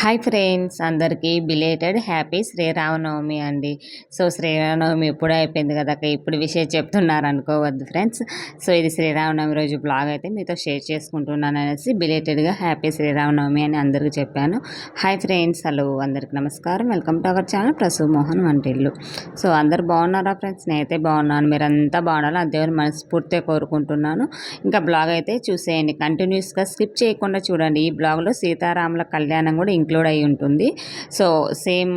Hi friends, అందరికీ belated happy Sri Rama Navami అండి. So Sri Rama Navami ఎప్పుడు అయిపోయింది కదా, ఇప్పుడు విషయం చెప్తున్నారు అనుకోవద్దు ఫ్రెండ్స్. సో ఇది శ్రీరామనవమి రోజు బ్లాగ్ అయితే మీతో షేర్ చేసుకుంటున్నాను అనేసి బిలేటెడ్గా హ్యాపీ శ్రీరామనవమి అని అందరికీ చెప్పాను. హాయ్ ఫ్రెండ్స్, హలో అందరికి నమస్కారం, welcome to our channel Prasu Mohan Vantillu. So అందరు బాగున్నారా ఫ్రెండ్స్? నేనైతే బాగున్నాను, మీరంతా బాగున్నారా దేవుని మనస్ఫూర్తిగా కోరుకుంటున్నాను. ఇంకా బ్లాగ్ అయితే చూసేయండి, కంటిన్యూస్గా స్కిప్ చేయకుండా చూడండి. ఈ బ్లాగ్లో సీతారాముల కళ్యాణం కూడా ఇంక్లూడ్ అయి ఉంటుంది. సో సేమ్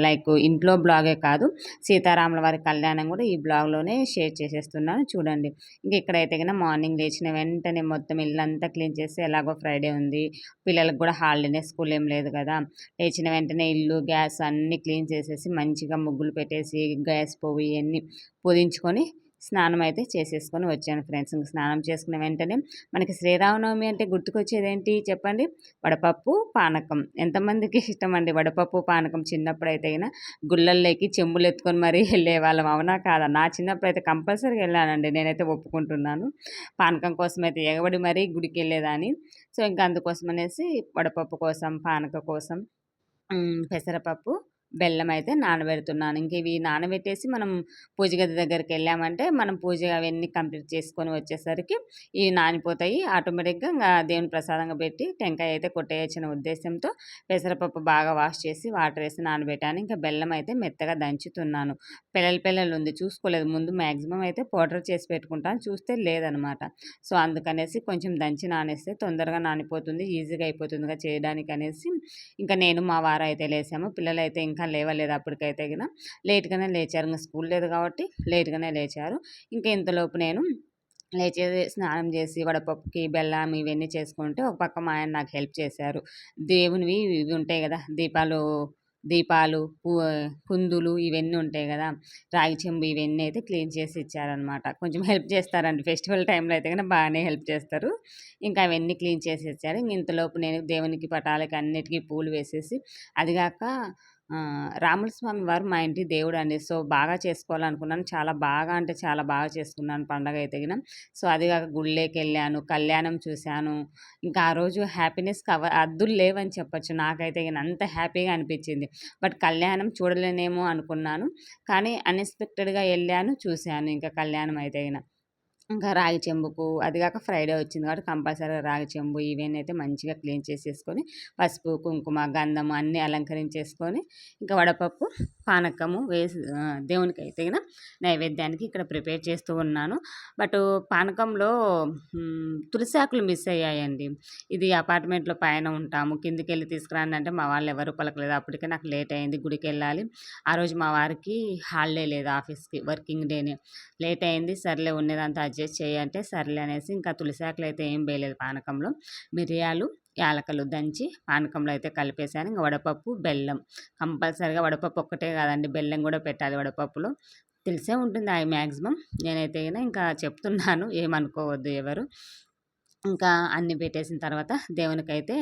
లైక్ ఇంట్లో బ్లాగే కాదు, సీతారాముల వారి కళ్యాణం కూడా ఈ బ్లాగ్లోనే షేర్ చేసేస్తున్నాను చూడండి. ఇంక ఇక్కడైతే కన్నా మార్నింగ్ లేచిన వెంటనే మొత్తం ఇల్లంతా క్లీన్ చేసి, ఎలాగో ఫ్రైడే ఉంది, పిల్లలకు కూడా హాలిడేనే, స్కూల్ ఏం లేదు కదా, లేచిన వెంటనే ఇల్లు గ్యాస్ అన్నీ క్లీన్ చేసేసి మంచిగా ముగ్గులు పెట్టేసి గ్యాస్ పొయ్యి ఇవన్నీ పూజించుకొని స్నానం అయితే చేసేసుకొని వచ్చాను ఫ్రెండ్స్. ఇంక స్నానం చేసుకున్న వెంటనే మనకి శ్రీరామనవమి అంటే గుర్తుకొచ్చేది ఏంటి చెప్పండి? వడపప్పు పానకం. ఎంతమందికి ఇష్టం అండి వడపప్పు పానకం? చిన్నప్పుడు అయితే అయినా గుళ్ళల్లోకి చెంబులు ఎత్తుకొని మరీ వెళ్ళే వాళ్ళం, అవునా కాదా? నా చిన్నప్పుడు అయితే కంపల్సరీగా వెళ్ళానండి, నేనైతే ఒప్పుకుంటున్నాను. పానకం కోసం అయితే ఎగబడి మరీ గుడికి వెళ్ళేదాన్ని. సో ఇంకా అందుకోసం అనేసి వడపప్పు కోసం, పానకం కోసం పెసరపప్పు, బెల్లం అయితే నానబెడుతున్నాను. ఇంక ఇవి నానబెట్టేసి మనం పూజ గది దగ్గరికి వెళ్ళామంటే మనం పూజ అవన్నీ కంప్లీట్ చేసుకొని వచ్చేసరికి ఇవి నానిపోతాయి ఆటోమేటిక్గా. ఇంకా దేవుని ప్రసాదంగా పెట్టి టెంకాయ అయితే కొట్టేయచ్చిన ఉద్దేశంతో పెసరపప్పు బాగా వాష్ చేసి వాటర్ వేసి నానబెట్టాను. ఇంకా బెల్లం అయితే మెత్తగా దంచుతున్నాను. పిల్లలు ఉంది, చూసుకోలేదు ముందు. మ్యాక్సిమం అయితే పౌడర్ చేసి పెట్టుకుంటాను, చూస్తే లేదనమాట. సో అందుకనేసి కొంచెం దంచి నానేస్తే తొందరగా నానిపోతుంది, ఈజీగా అయిపోతుందిగా చేయడానికి అనేసి ఇంకా నేను మా వారు అయితే లేసాము. పిల్లలు అయితే ఇంకా లేవలేదు, అప్పటికైతే గిన లేట్గానే లేచారు. ఇంకా స్కూల్ లేదు కాబట్టి లేట్గానే లేచారు. ఇంకా ఇంతలోపు నేను లేచి స్నానం చేసి వడపప్పుకి బెల్లం ఇవన్నీ చేసుకుంటే ఒక పక్క మా ఆయన నాకు హెల్ప్ చేశారు. దేవునివి ఇవి ఉంటాయి కదా, దీపాలు కుందులు ఇవన్నీ ఉంటాయి కదా, రాగి చెంబు ఇవన్నీ అయితే క్లీన్ చేసి ఇచ్చారనమాట. కొంచెం హెల్ప్ చేస్తారండి, ఫెస్టివల్ టైంలో అయితే కన్నా బాగానే హెల్ప్ చేస్తారు. ఇంకా అవన్నీ క్లీన్ చేసి ఇచ్చారు. ఇంతలోపు నేను దేవునికి పటాలకి అన్నిటికీ పూలు వేసేసి, అదిగాక రాముల స్వామి వారు మా ఇంటి దేవుడు అండి. సో బాగా చేసుకోవాలనుకున్నాను, చాలా బాగా అంటే చాలా బాగా చేసుకున్నాను పండగ అయితే గిన. సో అదిగాక గుళ్ళేకి వెళ్ళాను, కళ్యాణం చూశాను. ఇంకా ఆ రోజు హ్యాపీనెస్ అద్దులు లేవని చెప్పొచ్చు. నాకైతే గిన అంత హ్యాపీగా అనిపించింది. బట్ కళ్యాణం చూడలేనేమో అనుకున్నాను, కానీ అన్ఎక్స్పెక్టెడ్గా వెళ్ళాను, చూశాను ఇంకా కళ్యాణం అయితే గిన. ఇంకా రాగి చెంబుకు అదిగాక ఫ్రైడే వచ్చింది కాబట్టి కంపల్సరీగా రాగి చెంబు ఇవన్నీ అయితే మంచిగా క్లీన్ చేసేసుకొని పసుపు కుంకుమ గంధము అన్నీ అలంకరించేసుకొని ఇంకా వడపప్పు పానకము వేసి దేవునికి అయితే గిన నైవేద్యానికి ఇక్కడ ప్రిపేర్ చేస్తూ ఉన్నాను. బట్ పానకంలో తులసి ఆకులు మిస్ అయ్యాయండి. ఇది అపార్ట్మెంట్లో పైన ఉంటాము, కిందికి వెళ్ళి తీసుకురాండి అంటే మా వాళ్ళు ఎవరు పలకలేదు. అప్పటికే నాకు లేట్ అయింది, గుడికి వెళ్ళాలి. ఆ రోజు మా వారికి హాలిడే లేదు, ఆఫీస్కి వర్కింగ్ డేనే. లేట్ అయింది, సర్లే ఉన్నదంతా అడ్జస్ట్ చేయంటే సర్లే అనేసి ఇంకా తులసాకులు అయితే ఏం వేయలేదు పానకంలో. మిరియాలు యాలకలు దంచి పానకంలో అయితే కలిపేశాను. ఇంకా వడపప్పు బెల్లం, కంపల్సరీగా వడపప్పు ఒక్కటే కాదండి, బెల్లం కూడా పెట్టాలి వడపప్పులో. తెలిసే ఉంటుంది మ్యాక్సిమం, నేనైతే ఇంకా చెప్తున్నాను, ఏమనుకోవద్దు ఎవరు. ఇంకా అన్నీ పెట్టేసిన తర్వాత దేవునికైతే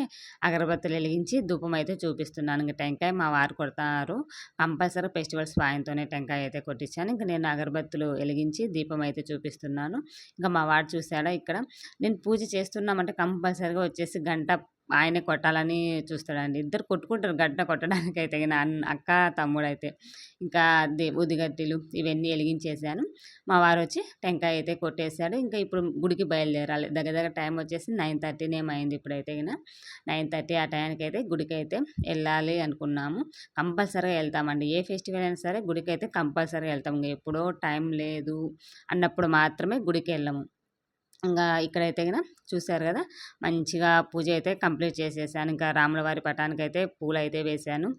అగరబత్తులు వెలిగించి ధూపం అయితే చూపిస్తున్నాను. ఇంకా టెంకాయ మా వారు కొడతారు, కంపల్సరీ ఫెస్టివల్స్ ఆయనతోనే టెంకాయ అయితే కొట్టించాను. ఇంకా నేను అగరబత్తులు వెలిగించి దీపం అయితే చూపిస్తున్నాను. ఇంకా మా వాడు చూసాడా, ఇక్కడ నేను పూజ చేస్తున్నామంటే కంపల్సరీగా వచ్చేసి గంట ఆయనే కొట్టాలని చూస్తాడండి. ఇద్దరు కొట్టుకుంటారు గంట కొట్టడానికి అయితే అక్క తమ్ముడైతే. ఇంకా ఉదిగట్టిలు ఇవన్నీ వెలిగించేసాను. మా వారు వచ్చి టెంకాయ అయితే కొట్టేశాడు. ఇంకా ఇప్పుడు గుడికి బయలుదేరాలి. దగ్గర టైం వచ్చేసి 9:30 అయింది. ఇప్పుడైతే 9:30 ఆ టైంకి అయితే గుడికి అయితే వెళ్ళాలి అనుకున్నాము. కంపల్సరీగా వెళ్తామండి, ఏ ఫెస్టివల్ అయినా సరే గుడికి అయితే కంపల్సరీగా వెళ్తాం. ఇంకా ఎప్పుడో టైం లేదు అన్నప్పుడు మాత్రమే గుడికి వెళ్ళము. ఇంకా ఇక్కడైతే చూశారు కదా, మంచిగా పూజ అయితే కంప్లీట్ చేసేసాను. ఇంకా రాముల వారి పటానికి అయితే పూలు అయితే వేశాను,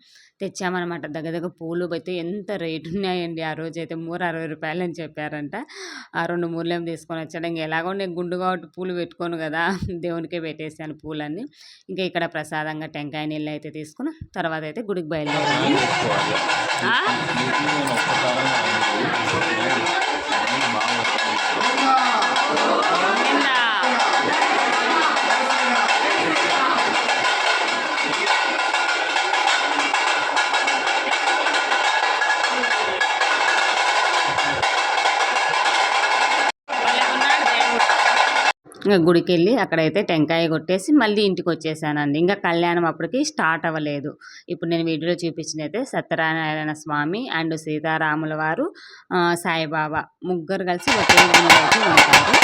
తెచ్చామన్నమాట. దగ్గర పూలు అయితే ఎంత రేటు ఉన్నాయండి. ఆ రోజు అయితే 60 రూపాయలు అని చెప్పారంట. ఆ 2 మూరలేం తీసుకొని వచ్చాడు. ఇంకా ఎలాగో నేను గుండు కాబట్టి పూలు పెట్టుకోను కదా, దేవునికే పెట్టేసాను పూలన్నీ. ఇంకా ఇక్కడ ప్రసాదంగా టెంకాయ నీళ్ళు అయితే తీసుకుని తర్వాత అయితే గుడికి బయలుదేరాను. ఇంక గుడికెళ్ళి అక్కడైతే టెంకాయ కొట్టేసి మళ్ళీ ఇంటికి వచ్చేసానండి. ఇంకా కళ్యాణం అప్పటికి స్టార్ట్ అవ్వలేదు. ఇప్పుడు నేను వీడియోలో చూపించిందైతే సత్యనారాయణ స్వామి అండ్ సీతారాముల వారు, సాయిబాబా ముగ్గురు కలిసి ఒకే గుడిలో అయితే ఉంటారు.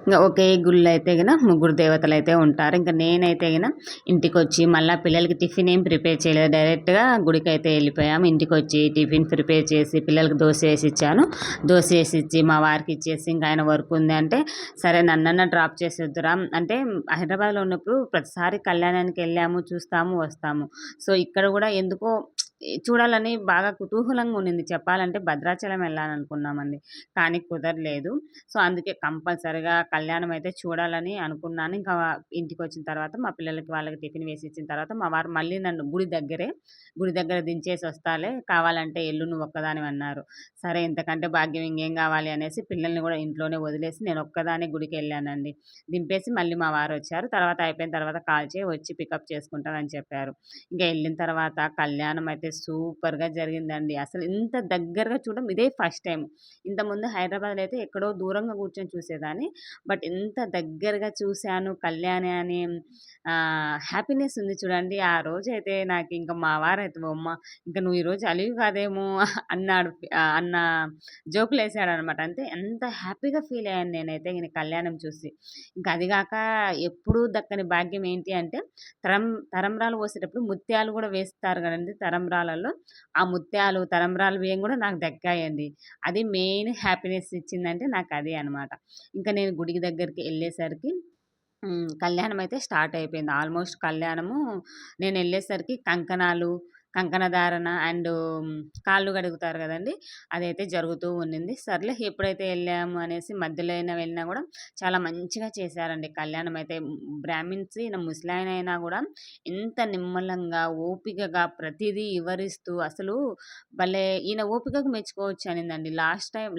ఇంకా ఒకే గుళ్ళో అయితే గిన ముగ్గురు దేవతలు అయితే ఉంటారు. ఇంకా నేనైతే గిన ఇంటికి వచ్చి మళ్ళీ పిల్లలకి టిఫిన్ ఏం ప్రిపేర్ చేయలేదు, డైరెక్ట్గా గుడికి అయితే వెళ్ళిపోయాము. ఇంటికి వచ్చి టిఫిన్ ప్రిపేర్ చేసి పిల్లలకి దోశ వేసి ఇచ్చాను. దోశ వేసి ఇచ్చి మా వారికి ఇచ్చేసి ఇంకా ఆయన వర్క్ ఉంది అంటే సరే నన్నన్న డ్రాప్ చేసేద్దురా అంటే, హైదరాబాద్లో ఉన్నప్పుడు ప్రతిసారి కళ్యాణానికి వెళ్ళాము, చూస్తాము, వస్తాము. సో ఇక్కడ కూడా ఎందుకో చూడాలని బాగా కుతూహలంగా ఉండింది. చెప్పాలంటే భద్రాచలం వెళ్ళాలనుకున్నామండి, కానీ కుదరలేదు. సో అందుకే కంపల్సరిగా కళ్యాణం అయితే చూడాలని అనుకున్నాను. ఇంకా ఇంటికొచ్చిన తర్వాత మా పిల్లలకి వాళ్ళకి టిఫిన్ వేసి ఇచ్చిన తర్వాత మా వారు మళ్ళీ నన్ను గుడి దగ్గర దించేసి వస్తాలే, కావాలంటే ఎల్లు నువ్వు ఒక్కదానివి అన్నారు. సరే ఇంతకంటే భాగ్యం ఇంకేం కావాలి అనేసి పిల్లల్ని కూడా ఇంట్లోనే వదిలేసి నేను ఒక్కదాన్నే గుడికి వెళ్ళానండి. దింపేసి మళ్ళీ మా వారు వచ్చారు. తర్వాత అయిపోయిన తర్వాత కాల్ చేయి వచ్చి పికప్ చేసుకుంటానని చెప్పారు. ఇంకా వెళ్ళిన తర్వాత కళ్యాణం అయితే సూపర్‌గా జరిగిందండి. అసలు ఇంత దగ్గరగా చూడడం ఇదే ఫస్ట్ టైమ్. ఇంతకుముందు హైదరాబాద్‌లో అయితే ఎక్కడో దూరంగా కూర్చొని చూసేదాన్ని. బట్ ఇంత దగ్గరగా చూశాను కళ్యాణి అని హ్యాపీనెస్ ఉంది చూడండి. ఆ రోజైతే నాకింక మా వారైతే "అమ్మ ఇంక నువ్వు ఈరోజు అలివి కాదేమో" అన్నాడు. అన్న జోకులేసాడనమాట. అంటే ఎంత హ్యాపీగా ఫీల్ అయ్యాను నేనైతే ఈయన కళ్యాణం చూసి. ఇంక అది గాక ఎప్పుడూ దక్కని భాగ్యం ఏంటి అంటే తరం తలంబ్రాలు పోసేటప్పుడు ముత్యాలు గూడా వేస్తారు గదండీ తలంబ్రాలలో. ఆ ముత్యాలు, తలంబ్రాలు బియ్యం గూడా నాకు దక్కాయండి. అది మెయిన్ హ్యాపీనెస్ ఇచ్చిందంటే నాకదే అనమాట. ఇంకా నేను గుడికి దగ్గరికి ఎళ్ళేసరికి కళ్యాణం అయితే స్టార్ట్ అయిపోయింది. ఆల్మోస్ట్ కళ్యాణము నేనెళ్ళేసరికి కంకణ ధారణ అండ్ కాళ్ళు కడుగుతారు గదండీ! అదైతే జరుగుతూ ఉండింది. సర్లే ఎప్పుడైతే ఎళ్ళాము అనేసి మధ్యలో అయినా వెళ్ళినా గూడా చాలా మంచిగా చేశారండి కళ్యాణం అయితే. బ్రాహ్మిన్స్ ఈయన ముసలాయన అయినా గూడా ఎంత నిమ్మలంగా, ఓపికగా ప్రతిదీ వివరిస్తూ అసలు ఈయన ఓపికకు మెచ్చుకోవచ్చనిందండి.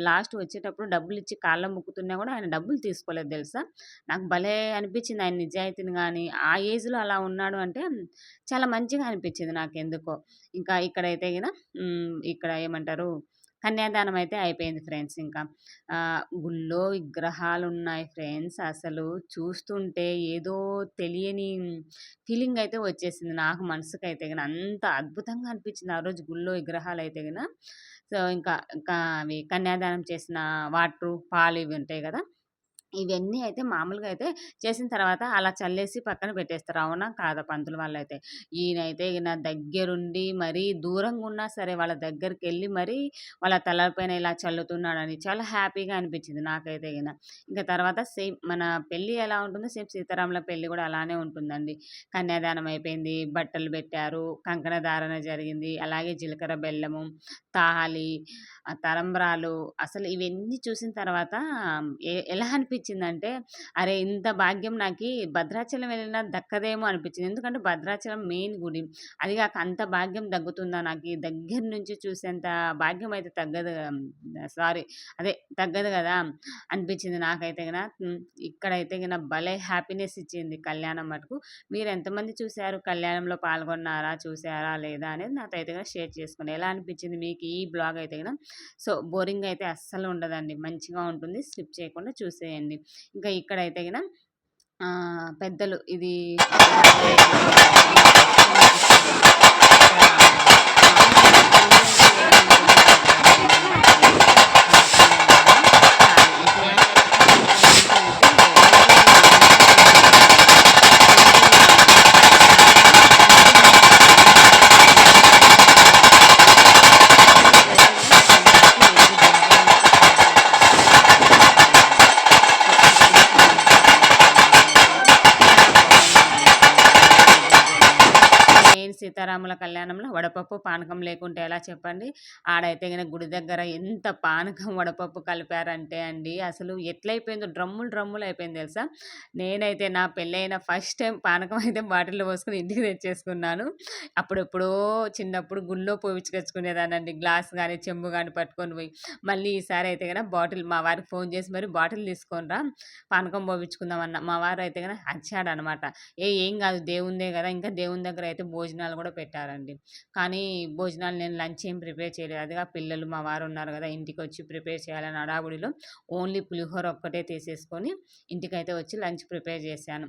లాస్ట్ వచ్చేటప్పుడు డబ్బులిచ్చి కాళ్ళ మొక్కుతున్నా గూడా ఆయన డబ్బులు తీసుకోలేదు తెలుసా! నాకు అనిపించింది ఆయన నిజాయితీని గాని, ఆ ఏజ్‌లో అలా ఉన్నాడు అంటే చాలా మంచిగా అనిపించింది నాకెందుకో. ఇంకా ఇక్కడైతే గిన ఇక్కడ ఏమంటారు కన్యాదానం అయితే అయిపోయింది ఫ్రెండ్స్ ఇంకా. గుళ్ళో విగ్రహాలున్నాయి ఫ్రెండ్స్. అసలు చూస్తుంటే ఏదో తెలియని ఫీలింగ్ అయితే వచ్చేసింది నాకు మనసుకైతే గిన. అంత అద్భుతంగా అనిపించింది ఆ రోజు గుళ్ళో విగ్రహాలయితే గిన. సో, ఇంకా అవి కన్యాదానం చేసిన వాటరు, పాలు ఇవి ఉంటాయి గదా! ఇవన్నీ అయితే మామూలుగా అయితే చేసిన తర్వాత అలా చల్లేసి పక్కన పెట్టేస్తారు. అవునా? కాదా? పంతులు వాళ్ళైతే. ఈయన దగ్గరుండి మరీ దూరంగున్నా సరే వాళ్ళ దగ్గరికెళ్ళి మరీ వాళ్ళ తలపైన ఇలా చల్లుతున్నాడని చాలా హ్యాపీగా అనిపించింది నాకైతే గిన. ఇంక తర్వాత సేమ్ మన పెళ్లి ఎలా ఉంటుందో సేమ్ సీతారాముల పెళ్లి గూడా అలానే ఉంటుందండి. కన్యాదానం అయిపోయింది. బట్టలు పెట్టారు. కంకణ ధారణ జరిగింది. అలాగే జీలకర్ర బెల్లము, తాళి, తలంబ్రాలు అసలు ఇవన్నీ చూసిన తర్వాత ఎలా అనిపించిందంటే, అరే! ఇంత భాగ్యం నాకి భద్రాచలం వెళ్ళినా దక్కదేమో అనిపించింది. ఎందుకంటే భద్రాచలం మెయిన్ గుడి. అది గాక అంత భాగ్యం దగ్గుతుందా నాకీ దగ్గర నుంచి చూసేంత భాగ్యం అయితే సారీ తగ్గదు గదా! అనిపించింది నాకైతే గిన. ఇక్కడైతే గిన భలే హ్యాపీనెస్ ఇచ్చింది కళ్యాణం మటుకు. మీరెంతమంది చూసారు? కళ్యాణంలో పాల్గొన్నారా? చూసారా? లేదా? అనేది నాతో అయితే గన షేర్ చేసుకోండి. ఎలా అనిపించింది మీకు ఈ బ్లాగ్ అయితే గిన? సో, బోరింగ్ అయితే అస్సలు ఉండదండి. మంచిగా ఉంటుంది. స్కిప్ చేయకుండా చూసేయండి. ఇంకా ఇక్కడైతే గిన పెద్దలు ఇది సీతారాముల కళ్యాణంలో వడపప్పు, పానకం లేకుంటే ఎలా చెప్పండి. ఆడైతే గన గుడి దగ్గర ఎంత పానకం, వడపప్పు కలిపారంటే అండి అసలు ఎట్లయిపోయిందో డ్రమ్ములు డ్రమ్ములు అయిపోయింది తెలుసా! నేనైతే నా పెళ్ళైన ఫస్ట్ టైమ్ పానకం అయితే బాటిల్‌లో పోసుకొని ఇంటికి తెచ్చేసుకున్నాను. అప్పుడెప్పుడో చిన్నప్పుడు గుళ్ళో పోపించుకొచ్చుకునేదాన్నండి. గ్లాస్ గాని, చెంబు గాని పట్టుకొని పోయి. మళ్ళీ ఈసారి అయితే గన బాటిల్ మా వారికి ఫోను చేసి మరి బాటిల్ తీసుకొని రా పానకం పోపించుకుందాం అన్న. మా వారైతే గన అరిచాడనమాట. ఏం గాదు దేవునిదే గదా! ఇంకా దేవుని దగ్గర అయితే భోజనాలు గూడా పెట్టారండి. కానీ భోజనాలు నేను లంచ్ ఏం ప్రిపేర్ చేయలేదు. అదిగా పిల్లలు మా వారున్నారు గదా! ఇంటికొచ్చి ప్రిపేర్ చేయాలని హడావుడిలో ఓన్లీ పులిహోర ఒక్కటే తీసేసుకొని ఇంటికైతే వచ్చి లంచ్ ప్రిపేర్ చేశాను.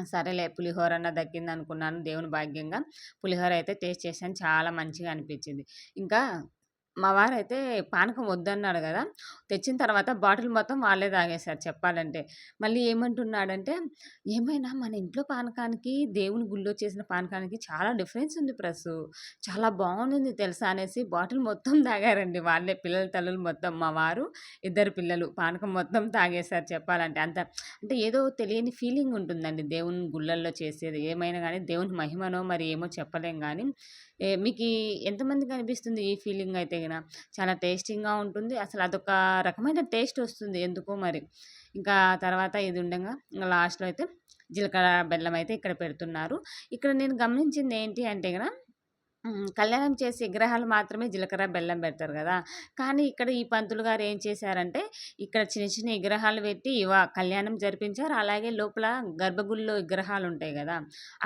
సరేలే పులిహోరన్నా దక్కిందనుకున్నాను దేవుని భాగ్యంగా. పులిహోర అయితే టేస్ట్ చేశాను. చాలా మంచిగా అనిపించింది. ఇంకా మా వారైతే పానకం వద్దన్నాడు గదా! తెచ్చిన తర్వాత బాటిల్ మొత్తం వాళ్ళే తాగేశారు చెప్పాలంటే. మళ్ళీ ఏమంటున్నాడంటే, "ఏమైనా మన ఇంట్లో పానకానికి, దేవుని గుళ్ళో చేసిన పానకానికి చాలా డిఫరెన్స్ ఉంది ప్రసు. చాలా బావుంది తెలుసా" అనేసి బాటిల్ మొత్తం తాగారండి వాళ్ళే. పిల్లల తల్లులు మొత్తం మా వారు, ఇద్దరు పిల్లలు పానకం మొత్తం తాగేశారు చెప్పాలంటే. అంటే ఏదో తెలియని ఫీలింగ్ ఉంటుందండి దేవుని గుళ్ళల్లో చేసేది. ఏమైనా గానీ దేవుని మహిమనో మరి ఏమో చెప్పలేం గానీ, మీకీ ఎంతమందికి అనిపిస్తుంది ఈ ఫీలింగ్ అయితే గిన? చాలా టేస్టింగ్‌గా ఉంటుంది. అసలు అదొక రకమైన టేస్ట్ ఒస్తుంది ఎందుకో మరి. ఇంకా తర్వాత ఇది ఉండంగా ఇంగ లాస్ట్‌లో అయితే జీలకర్ర, బెల్లం అయితే ఇక్కడ పెడుతున్నారు. ఇక్కడ నేను గమనించింది ఏంటి అంటే గిన కళ్యాణం చేసే విగ్రహాలు మాత్రమే జీలకర్ర, బెల్లం పెడతారు గదా! కానీ ఇక్కడ ఈ పంతులు గారు ఏం చేశారంటే, ఇక్కడ చిన్న చిన్న విగ్రహాలు పెట్టి కళ్యాణం జరిపించారు. అలాగే లోపల గర్భగుడిలో విగ్రహాలుంటాయి గదా!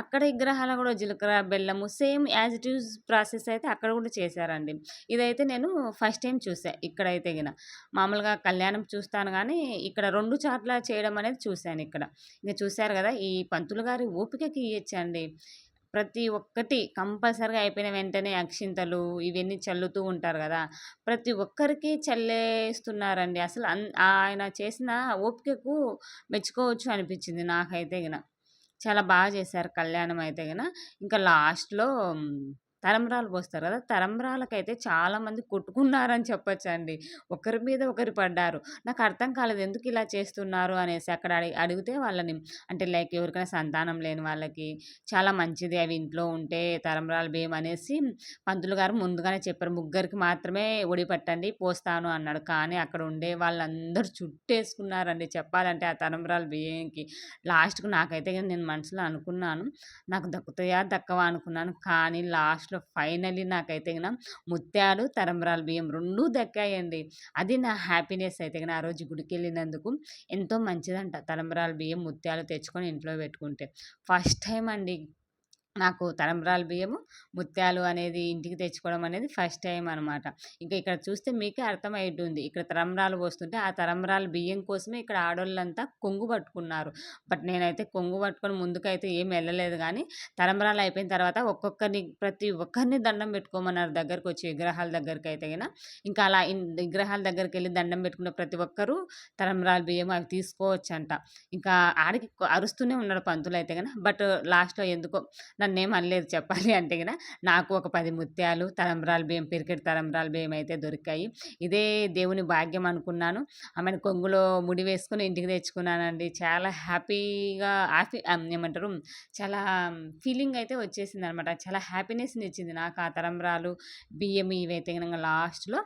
అక్కడ విగ్రహాలు గూడా జీలకర్ర, బెల్లము same as it is process అయితే అక్కడ గూడా చేశారండి. ఇదైతే నేను ఫస్ట్ టైమ్ చూసా ఇక్కడైతే గిన. మామూలుగా కళ్యాణం చూస్తాను గానీ, ఇక్కడ 2 చాట్ల చేయడం అనేది చూశానిక్కడ. ఇంక చూసారు గదా! ఈ పంతులు గారి ఓపికకి ఇయచ్చండి. ప్రతి ఒక్కటి కంపల్సరీగా అయిపోయిన వెంటనే అక్షింతలు ఇవన్నీ చల్లుతూ ఉంటారు గదా! ప్రతి ఒక్కరికి చల్లేస్తున్నారండి. అసలు ఆయన చేసిన ఓపికకు మెచ్చుకోవచ్చు అనిపిచ్చింది నాకైతే గిన. చాలా చేశారు కళ్యాణం అయితే గిన. ఇంకా లాస్ట్‌లో తలంబ్రాలు పోస్తారు గదా! తలంబ్రాలకైతే చాలామంది కొట్టుకున్నారని చెప్పొచ్చండి. ఒకరి మీద ఒకరు పడ్డారు. నాకర్థం కాలేదు ఎందుకిలా చేస్తున్నారు అనేసి. అక్కడ అడిగితే వాళ్ళని అంటే లైక్ ఎవరికైనా సంతానం లేని వాళ్ళకి చాలా మంచిది అవి ఇంట్లో ఉంటే తలంబ్రాలు బియ్యం అనేసి పంతులు గారు ముందుగానే చెప్పారు. ముగ్గురికి మాత్రమే ఒడి పట్టండి పోస్తాను అన్నాడు. కానీ అక్కడ ఉండే వాళ్ళందరూ చుట్టేసుకున్నారండి చెప్పాలంటే ఆ తలంబ్రాలు బియ్యంకి. లాస్ట్‌కు నాకైతే నేను మనసులో అనుకున్నాను. నాకు దక్కుతాయా? దక్కవా? అనుకున్నాను. కానీ లాస్ట్‌లో ఫైనల్లీ నాకైతే ముత్యాలు, తలంబ్రాలు బియ్యం 2 దక్కాయండి. అది నా హ్యాపీనెస్ అయితే ఆ రోజు గుడికెళ్ళినందుకు. ఎంతో మంచిదంట తలంబ్రాలు బియ్యం, ముత్యాలు తెచ్చుకొని ఇంట్లో పెట్టుకుంటే. ఫస్ట్ టైమ్ అండి. నాకు తలంబ్రాలు బియ్యము, ముత్యాలు అనేది ఇంటికి తెచ్చుకోవడం అనేది ఫస్ట్ టైమ్ అనమాట. ఇంకా ఇక్కడ చూస్తే మీకే అర్థమైటుంది. ఇక్కడ తలంబ్రాలు పోస్తుంటే, ఆ తలంబ్రాలు బియ్యం కోసమే ఇక్కడ ఆడోళ్ళంతా కొంగు పట్టుకున్నారు. బట్ నేనైతే కొంగు పట్టుకొని ముందుకైతే ఏమి వెళ్ళలేదు గానీ, తలంబ్రాలు అయిపోయిన తర్వాత ప్రతి ఒక్కరిని దండం పెట్టుకోమన్నారు దగ్గరకొచ్చి విగ్రహాల దగ్గరికైతే గిన. ఇంకా అలా విగ్రహాల దగ్గరికెళ్ళి దండం పెట్టుకున్న ప్రతి ఒక్కరు తలంబ్రాలు బియ్యం అవి తీసుకోవచ్చంట. ఇంకా ఆడికి అరుస్తూనే ఉన్నాడు పంతులైతే గన. బట్ లాస్ట్‌లో ఎందుకో నన్నేం అనలేదు చెప్పాలి అంటే గిన. నాకు ఒక 10 ముత్యాలు, తలంబ్రాలు బియ్యం, పిరికెడు తలంబ్రాలు బియ్యం అయితే దొరికాయి. ఇదే దేవుని భాగ్యం అనుకున్నాను. ఆమెను కొంగులో ముడి వేసుకొని ఇంటికి తెచ్చుకున్నానండి. చాలా హ్యాపీగా ఏమంటారు చాలా ఫీలింగ్ అయితే వచ్చేసిందనమాట. చాలా హ్యాపీనెస్‌నిచ్చింది నాకు ఆ తలంబ్రాలు, బియ్యం ఇవైతే గనక లాస్ట్‌లో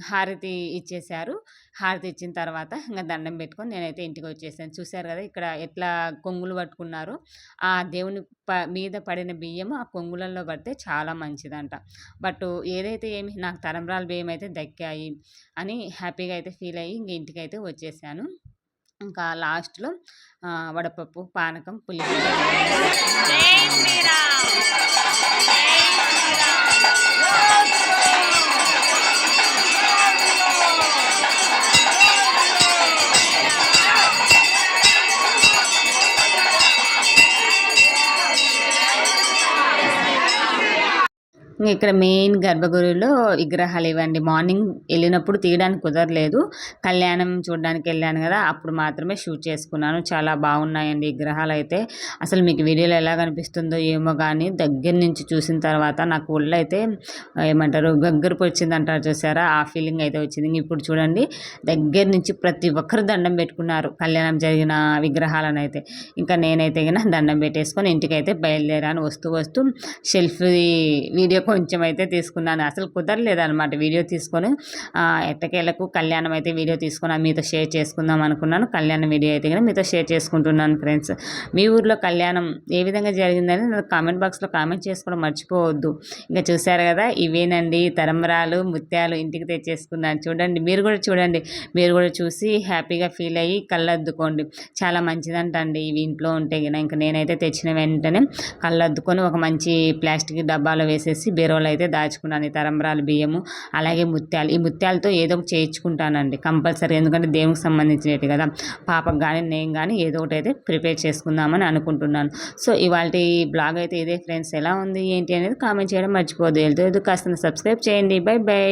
హారతి ఇచ్చేశారు. హారతి ఇచ్చిన తర్వాత ఇంగ దండం పెట్టుకొని నేనైతే ఇంటికొచ్చేసాను. చూసారు గదా! ఇక్కడ ఎట్లా కొంగులు పట్టుకున్నారో, ఆ దేవుని మీద పడిన బియ్యము ఆ కొంగులలో పడితే చాలా మంచిదంట. బట్ ఏదైతే ఏమి నాకు తలంబ్రాలు బియ్యం అయితే దక్కాయి అని హ్యాపీగా అయితే ఫీల్ అయ్యి ఇంక ఇంటికైతే వచ్చేసాను. ఇంకా లాస్ట్‌లో వడపప్పు, పానకం, పులిహోర జై శ్రీరామ్. జై ఇక్కడ మెయిన్ గర్భగుడిలో విగ్రహాలు ఇవ్వండి. మార్నింగ్ వెళ్ళినప్పుడు తీయడానికి కుదరలేదు, కళ్యాణం చూడడానికి వెళ్ళాను కదా, అప్పుడు మాత్రమే షూట్ చేసుకున్నాను. చాలా బాగున్నాయండి విగ్రహాలు అయితే. అసలు మీకు వీడియోలో ఎలా కనిపిస్తుందో ఏమో కానీ దగ్గర నుంచి చూసిన తర్వాత నాకు ఒళ్ళు అయితే ఏమంటారు గగ్గరకు వచ్చింది అంటారు చూసారా, ఆ ఫీలింగ్ అయితే వచ్చింది. ఇప్పుడు చూడండి దగ్గర నుంచి ప్రతి ఒక్కరు దండం పెట్టుకున్నారు కళ్యాణం జరిగిన విగ్రహాలను అయితే. ఇంకా నేనైతే కన్నా దండం పెట్టేసుకొని ఇంటికైతే బయలుదేరాను. వస్తూ వస్తూ సెల్ఫీ వీడియో కొంచెం అయితే తీసుకున్నాను. అసలు కుదరలేదు అనమాట వీడియో తీసుకొని. ఎట్టకేలకు కళ్యాణం అయితే వీడియో తీసుకుని మీతో షేర్ చేసుకుందాం అనుకున్నాను. కళ్యాణం వీడియో అయితే కానీ మీతో షేర్ చేసుకుంటున్నాను ఫ్రెండ్స్. మీ ఊర్లో కళ్యాణం ఏ విధంగా జరిగిందని నాకు కామెంట్ బాక్స్లో కామెంట్ చేసుకోవడం మర్చిపోవద్దు. ఇంకా చూసారు కదా, ఇవేనండి తరంబరాలు ముత్యాలు ఇంటికి తెచ్చేసుకున్నాను. చూడండి, మీరు కూడా చూడండి, మీరు కూడా చూసి హ్యాపీగా ఫీల్ అయ్యి కళ్ళద్దుకోండి. చాలా మంచిదంటండి ఇవి ఇంట్లో ఉంటే గిన. ఇంకా నేనైతే తెచ్చిన వెంటనే కళ్ళద్దుకొని ఒక మంచి ప్లాస్టిక్ డబ్బాలో వేసేసి బీరువాలో అయితే దాచుకున్నాను. ఈ తరంబరాలు బియ్యము అలాగే ముత్యాలు. ఈ ముత్యాలతో ఏదో ఒకటి చేయించుకుంటానండి కంపల్సరీ, ఎందుకంటే దేవునికి సంబంధించినట్టు కదా. పాపకు కానీ నేను కానీ ఏదో ఒకటి అయితే ప్రిపేర్ చేసుకుందామని అనుకుంటున్నాను. సో ఇవాళ బ్లాగ్ అయితే ఇదే ఫ్రెండ్స్. ఎలా ఉంది ఏంటి అనేది కామెంట్ చేయడం మర్చిపోద్దు. వెళ్తూ కాస్త సబ్స్క్రైబ్ చేయండి. By by.